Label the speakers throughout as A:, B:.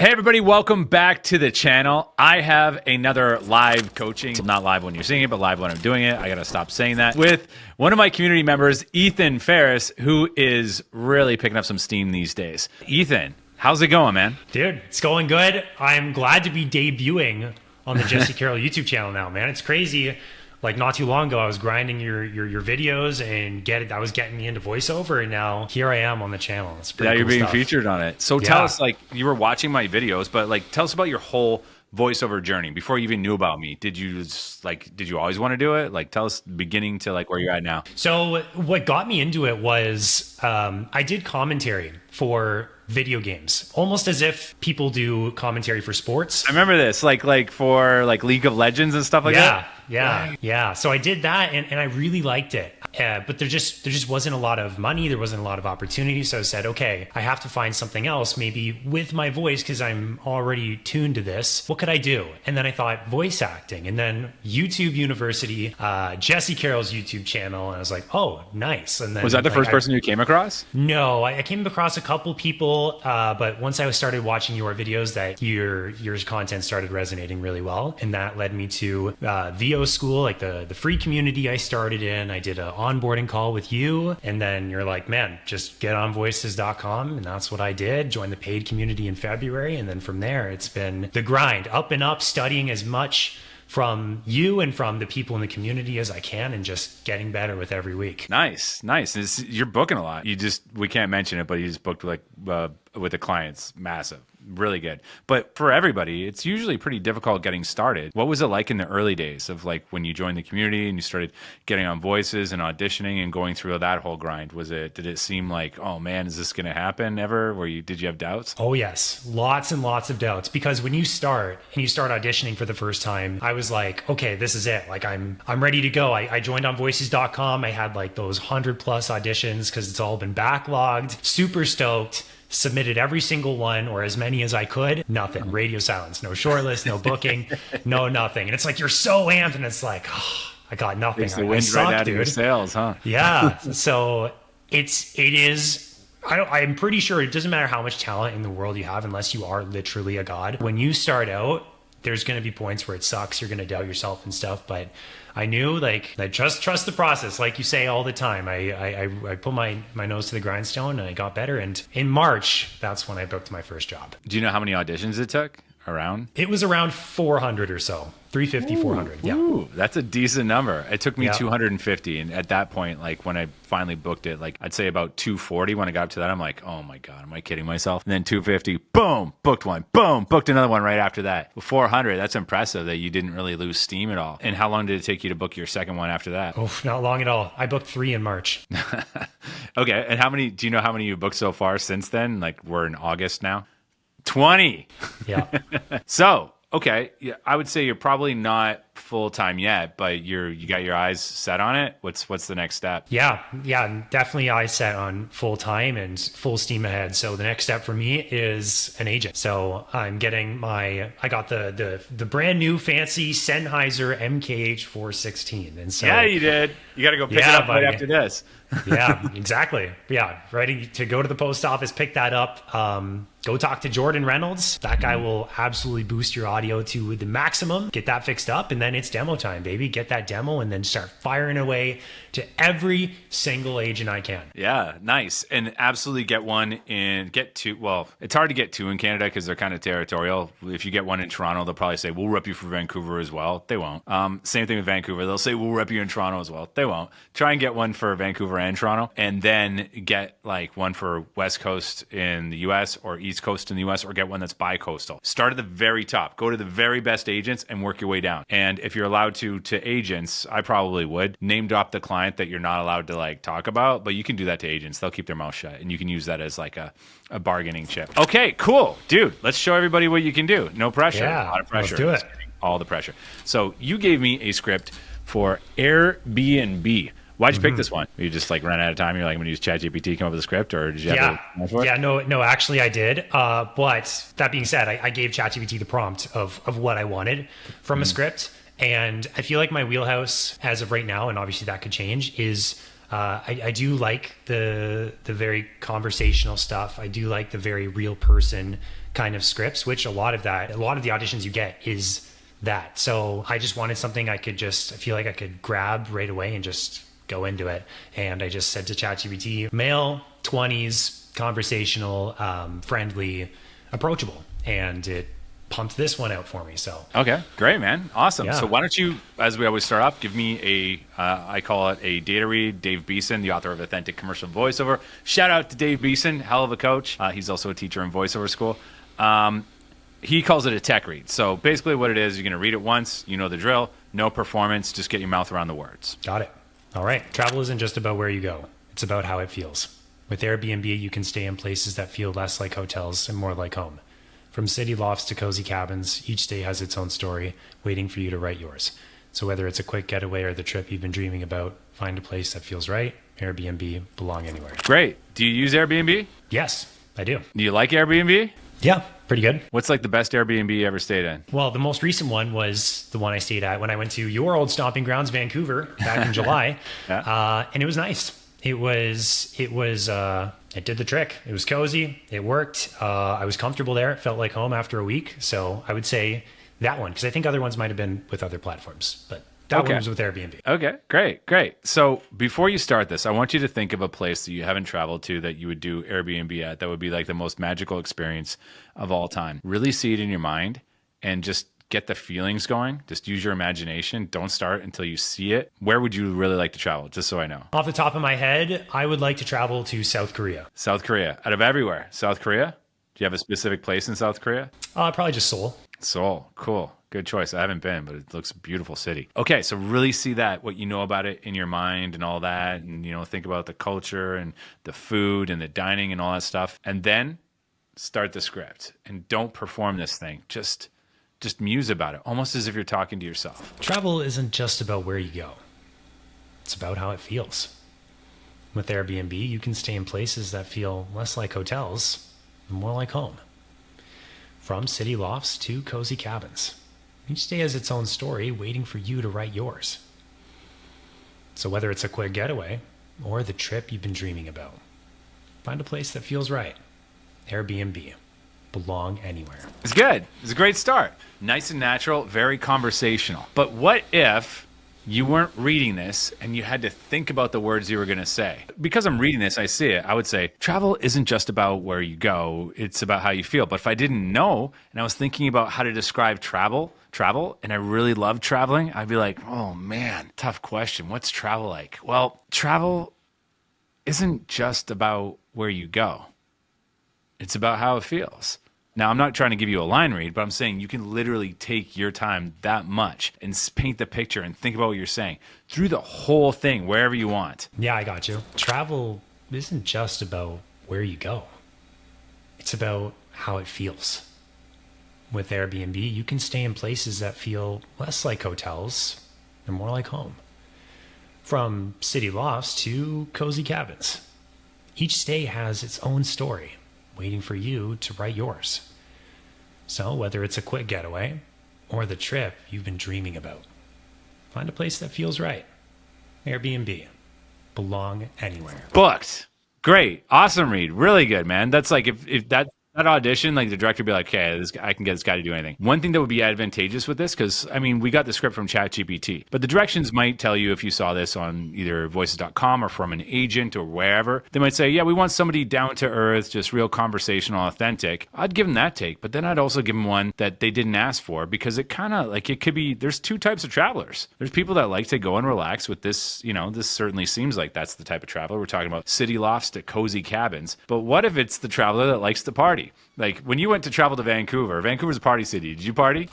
A: Hey everybody, welcome back to the channel. I have another live coaching, not live when you're seeing it, but live when I'm doing it. I gotta stop saying that, with one of my community members, Ethan Ferris, who is really picking up some steam these days. Ethan, how's it going, man?
B: Dude, it's going good. I'm glad to be debuting on the Jesse Carroll YouTube channel now, man. It's crazy. Like not too long ago, I was grinding your videos and I was getting into voiceover, and now here I am on the channel. It's pretty cool.
A: You're being
B: stuff.
A: featured on it. So tell us, like, you were watching my videos, but like, tell us about your whole voiceover journey before you even knew about me. Did you always want to do it? Like, tell us beginning to like where you're at now.
B: So what got me into it was I did commentary for video games, almost as if people do commentary for sports.
A: I remember this, like for like League of Legends and stuff like that.
B: Yeah. So I did that, and I really liked it. But there just wasn't a lot of money. There wasn't a lot of opportunity. So I said, okay, I have to find something else, maybe with my voice, because I'm already tuned to this. What could I do? And then I thought voice acting, and then YouTube University, Jesse Carroll's YouTube channel, and I was like, oh, nice. And then
A: was that the first person you came across?
B: No, I came across a couple people, but once I started watching your videos, that your content started resonating really well, and that led me to VoiceOver School, like the free community I started in. I did a onboarding call with you, and then you're like, man, just get on voices.com, and that's what I did. Joined the paid community in February, and then from there it's been the grind, up and up, studying as much from you and from the people in the community as I can, and just getting better with every week.
A: Nice. You're booking a lot. We can't mention it, but you just booked like with the clients, massive. Really good. But for everybody, it's usually pretty difficult getting started. What was it like in the early days of like when you joined the community and you started getting on voices and auditioning and going through that whole grind? Did it seem like, oh man, is this going to happen ever? Did you have doubts?
B: Oh yes, lots and lots of doubts, because when you start auditioning for the first time, I was like, okay, this is it. Like I'm ready to go. I joined on voices.com. I had like those 100+ auditions because it's all been backlogged. Super stoked. Submitted every single one, or as many as I could. Nothing. Radio silence. No shortlist, no booking, no nothing. And it's like you're so amped, and it's like, oh, I got nothing.
A: Takes the wind right out of your sails, huh?
B: Yeah. So it is. I'm pretty sure it doesn't matter how much talent in the world you have, unless you are literally a god. When you start out, there's going to be points where it sucks. You're going to doubt yourself and stuff, but I knew, like, I trust the process, like you say all the time. I put my nose to the grindstone, and I got better. And in March, that's when I booked my first job.
A: Do you know how many auditions it took?
B: It was around 400 or so. 350, 400. Yeah.
A: Ooh, that's a decent number. It took me 250. And at that point, like when I finally booked it, like I'd say about 240 when I got up to that, I'm like, oh my God, am I kidding myself? And then 250, boom, booked one, boom, booked another one right after that. 400, that's impressive that you didn't really lose steam at all. And how long did it take you to book your second one after that?
B: Oh, not long at all. I booked 3 in March.
A: Okay. And do you know how many you've booked so far since then? Like we're in August now? 20.
B: Yeah.
A: So, okay, yeah, I would say you're probably not full-time yet, but you got your eyes set on it. What's the next step?
B: Yeah, definitely eyes set on full-time and full steam ahead. So the next step for me is an agent. So I got the brand new fancy Sennheiser MKH 416. And so,
A: yeah, you did. You got to go pick it up right after this.
B: Yeah, exactly. Yeah, ready to go to the post office, pick that up. Go talk to Jordan Reynolds. That guy will absolutely boost your audio to the maximum. Get that fixed up, and then it's demo time, baby. Get that demo, and then start firing away to every single agent I can.
A: Yeah, nice. And absolutely get one get two. Well, it's hard to get two in Canada because they're kind of territorial. If you get one in Toronto, they'll probably say, we'll rep you for Vancouver as well. They won't. Same thing with Vancouver. They'll say, we'll rep you in Toronto as well. They won't. Try and get one for Vancouver and Toronto, and then get like one for West Coast in the US or East Coast in the US, or get one that's bi-coastal. Start at the very top. Go to the very best agents and work your way down. And if you're allowed to agents, I probably would name drop the client that you're not allowed to like talk about, but you can do that to agents. They'll keep their mouth shut, and you can use that as like a bargaining chip. Okay, cool. Dude, let's show everybody what you can do. No pressure.
B: Yeah,
A: a lot of pressure.
B: let's do it.
A: All the pressure. So you gave me a script for Airbnb. Why'd you pick this one? You just like ran out of time. You're like, I'm going to use ChatGPT, come up with a script, or did you have
B: no, actually I did. But that being said, I gave ChatGPT the prompt of what I wanted from a script. And I feel like my wheelhouse as of right now, and obviously that could change, is I do like the very conversational stuff. I do like the very real person kind of scripts, which a lot of the auditions you get is that. So I just wanted something I feel like I could grab right away and just go into it. And I just said to ChatGPT, male, 20s, conversational, friendly, approachable. And it pumped this one out for me. So
A: okay, great, man. Awesome.
B: Yeah.
A: So why don't you, as we always start off, give me I call it a data read. Dave Beeson, the author of Authentic Commercial Voiceover. Shout out to Dave Beeson, hell of a coach. He's also a teacher in VoiceOver School. He calls it a tech read. So basically what it is, you're going to read it once, you know the drill, no performance, just get your mouth around the words.
B: Got it. All right. Travel isn't just about where you go. It's about how it feels. With Airbnb, you can stay in places that feel less like hotels and more like home. From city lofts to cozy cabins, each day has its own story, waiting for you to write yours. So whether it's a quick getaway or the trip you've been dreaming about, find a place that feels right. Airbnb, belong anywhere.
A: Great. Do you use Airbnb?
B: Yes, I do.
A: Do you like Airbnb?
B: Yeah, pretty good.
A: What's like the best Airbnb you ever stayed in?
B: Well, the most recent one was the one I stayed at when I went to your old stomping grounds, Vancouver, back in July.
A: Yeah.
B: And it was nice. It did the trick. It was cozy. It worked. I was comfortable there. It felt like home after a week. So I would say that one, because I think other ones might have been with other platforms, but that one was with Airbnb.
A: Okay, great. So before you start this, I want you to think of a place that you haven't traveled to that you would do Airbnb at. That would be like the most magical experience of all time. Really see it in your mind and just get the feelings going. Just use your imagination. Don't start until you see it. Where would you really like to travel? Just so I know.
B: Off the top of my head, I would like to travel to South Korea.
A: South Korea. Out of everywhere. South Korea? Do you have a specific place in South Korea?
B: Probably just Seoul.
A: Seoul. Cool. Good choice. I haven't been, but it looks a beautiful city. Okay, so really see that, what you know about it in your mind and all that, and think about the culture and the food and the dining and all that stuff. And then start the script. And don't perform this thing. Just muse about it, almost as if you're talking to yourself.
B: Travel isn't just about where you go. It's about how it feels. With Airbnb, you can stay in places that feel less like hotels and more like home. From city lofts to cozy cabins. Each day has its own story waiting for you to write yours. So whether it's a quick getaway or the trip you've been dreaming about, find a place that feels right. Airbnb. Belong anywhere.
A: It's good. It's a great start. Nice and natural, very conversational. But what if you weren't reading this and you had to think about the words you were going to say? Because I'm reading this, I see it. I would say, travel isn't just about where you go. It's about how you feel. But if I didn't know and I was thinking about how to describe travel, and I really love traveling, I'd be like, oh man, tough question. What's travel like? Well, travel isn't just about where you go. It's about how it feels. Now, I'm not trying to give you a line read, but I'm saying you can literally take your time that much and paint the picture and think about what you're saying through the whole thing, wherever you want.
B: Yeah, I got you. Travel isn't just about where you go. It's about how it feels. With Airbnb, you can stay in places that feel less like hotels and more like home. From city lofts to cozy cabins. Each stay has its own story, waiting for you to write yours. So whether it's a quick getaway or the trip you've been dreaming about, find a place that feels right. Airbnb. Belong anywhere.
A: Booked. Great. Awesome read. Really good, man. That's like if that audition, like the director would be like, okay, I can get this guy to do anything. One thing that would be advantageous with this, because we got the script from ChatGPT, but the directions might tell you if you saw this on either voices.com or from an agent or wherever. They might say, yeah, we want somebody down to earth, just real conversational, authentic. I'd give them that take, but then I'd also give them one that they didn't ask for, because it kind of like, it could be, there's two types of travelers. There's people that like to go and relax with this, this certainly seems like that's the type of traveler. We're talking about city lofts to cozy cabins. But what if it's the traveler that likes to party? Like when you went to travel to Vancouver's a party city. Did you party?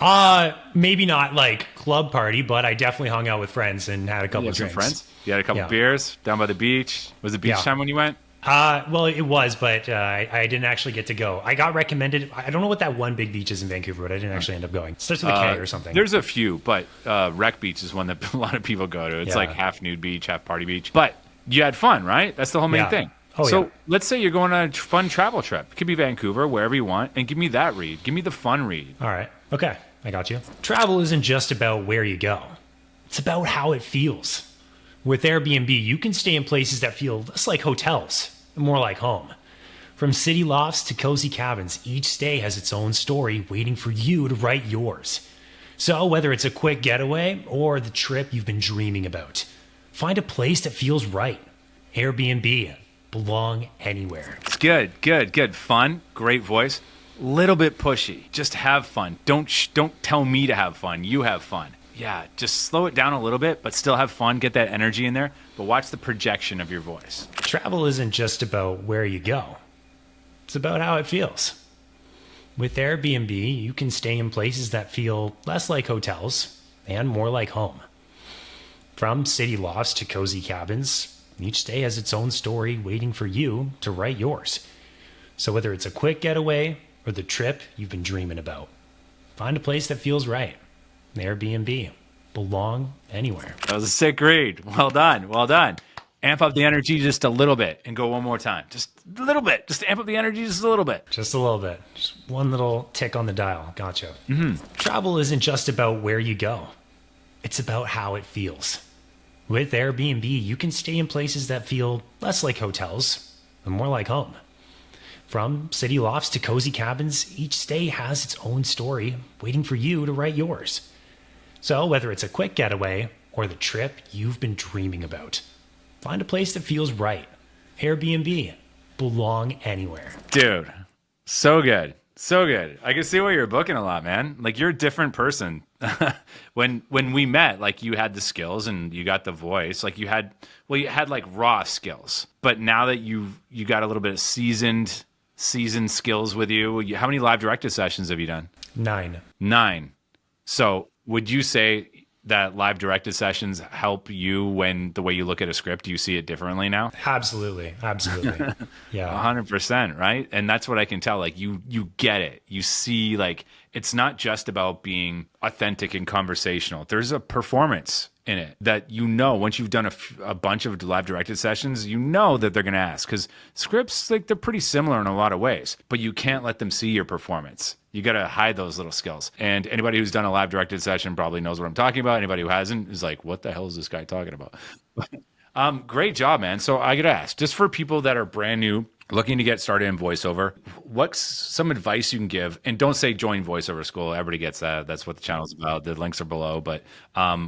B: Maybe not like club party, but I definitely hung out with friends and had a couple of drinks.
A: Friends? You had a couple beers down by the beach. Was it beach time when you went?
B: Well, it was, but I didn't actually get to go. I got recommended. I don't know what that one big beach is in Vancouver, but I didn't actually end up going. It starts with a K or something.
A: There's a few, but Wreck Beach is one that a lot of people go to. It's like half nude beach, half party beach. But you had fun, right? That's the whole main thing. So let's say you're going on a fun travel trip. It could be Vancouver, wherever you want, and give me that read. Give me the fun read.
B: All right. Okay. I got you. Travel isn't just about where you go. It's about how it feels. With Airbnb, you can stay in places that feel less like hotels and more like home. From city lofts to cozy cabins, each stay has its own story waiting for you to write yours. So, whether it's a quick getaway or the trip you've been dreaming about, find a place that feels right. Airbnb. Belong anywhere.
A: It's good. Fun, great voice. Little bit pushy. Just have fun. Don't tell me to have fun. You have fun. Yeah, just slow it down a little bit, but still have fun. Get that energy in there. But watch the projection of your voice.
B: Travel isn't just about where you go. It's about how it feels. With Airbnb, you can stay in places that feel less like hotels and more like home. From city lofts to cozy cabins, each stay has its own story waiting for you to write yours. So whether it's a quick getaway or the trip you've been dreaming about, find a place that feels right. Airbnb. Belong anywhere.
A: That was a sick read. Well done. Amp up the energy just a little bit and go one more time. Just a little bit. Just amp up the energy just a little bit.
B: Just a little bit. Just one little tick on the dial. Gotcha. Travel isn't just about where you go. It's about how it feels. With Airbnb, you can stay in places that feel less like hotels and more like home. From city lofts to cozy cabins, each stay has its own story waiting for you to write yours. So whether it's a quick getaway or the trip you've been dreaming about, find a place that feels right. Airbnb. Belong anywhere.
A: Dude, so good. I can see why you're booking a lot, man. Like, you're a different person. when we met, like, you had the skills and you got the voice. Like, you had like raw skills. But now that you got a little bit of seasoned skills with you, how many live directed sessions have you done?
B: 9.
A: So would you say that live directed sessions help you when the way you look at a script, do you see it differently now?
B: Absolutely. Yeah.
A: 100%, right? And that's what I can tell. Like, you get it. You see, like, it's not just about being authentic and conversational. There's a performance in it that, once you've done a bunch of live directed sessions, that they're going to ask, because scripts, like, they're pretty similar in a lot of ways, but you can't let them see your performance. You got to hide those little skills. And anybody who's done a live directed session probably knows what I'm talking about. Anybody who hasn't is like, what the hell is this guy talking about? Great job, man. So I got to ask, just for people that are brand new, looking to get started in voiceover, what's some advice you can give? And don't say join VoiceOver School. Everybody gets that. That's what the channel's about. The links are below. But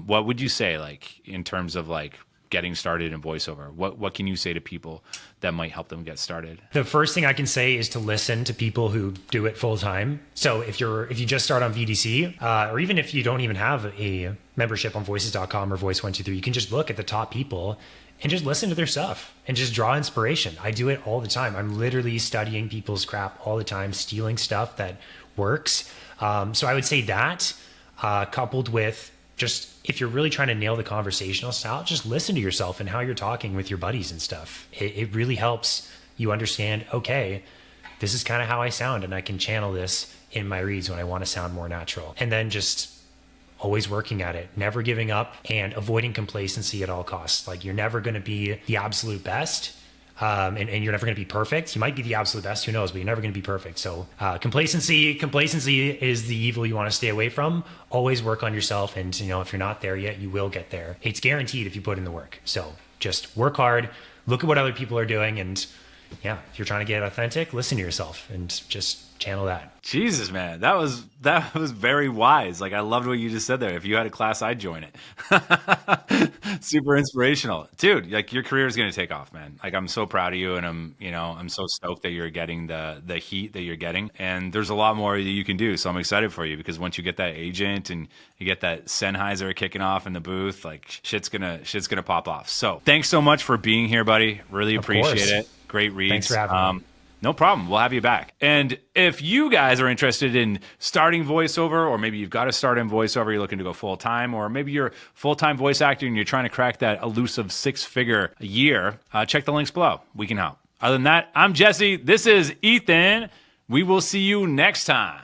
A: what would you say, like, in terms of, like, getting started in voiceover? What can you say to people that might help them get started?
B: The first thing I can say is to listen to people who do it full time. So if you just start on VDC, or even if you don't even have a membership on voices.com or Voice123, you can just look at the top people and just listen to their stuff and just draw inspiration. I do it all the time. I'm literally studying people's crap all the time, stealing stuff that works. So I would say that, coupled with just, if you're really trying to nail the conversational style, just listen to yourself and how you're talking with your buddies and stuff. It really helps you understand, okay, this is kind of how I sound, and I can channel this in my reads when I want to sound more natural. And then just always working at it, never giving up, and avoiding complacency at all costs. Like, you're never going to be the absolute best. And you're never going to be perfect. You might be the absolute best, who knows, but you're never going to be perfect. So complacency is the evil you want to stay away from. Always work on yourself. And, if you're not there yet, you will get there. It's guaranteed if you put in the work. So just work hard, look at what other people are doing. And yeah, if you're trying to get authentic, listen to yourself and just channel that.
A: Jesus, man, that was very wise. Like, I loved what you just said there. If you had a class, I'd join it. Super inspirational, dude. Like, your career is going to take off, man. Like, I'm so proud of you, and I'm so stoked that you're getting the heat that you're getting. And there's a lot more that you can do. So I'm excited for you, because once you get that agent and you get that Sennheiser kicking off in the booth, like, shit's gonna pop off. So thanks so much for being here, buddy. Really appreciate it. Great reads.
B: Thanks for having me.
A: No problem. We'll have you back. And if you guys are interested in starting voiceover, or maybe you've got to start in voiceover, you're looking to go full-time, or maybe you're a full-time voice actor and you're trying to crack that elusive 6-figure a year, check the links below. We can help. Other than that, I'm Jesse. This is Ethan. We will see you next time.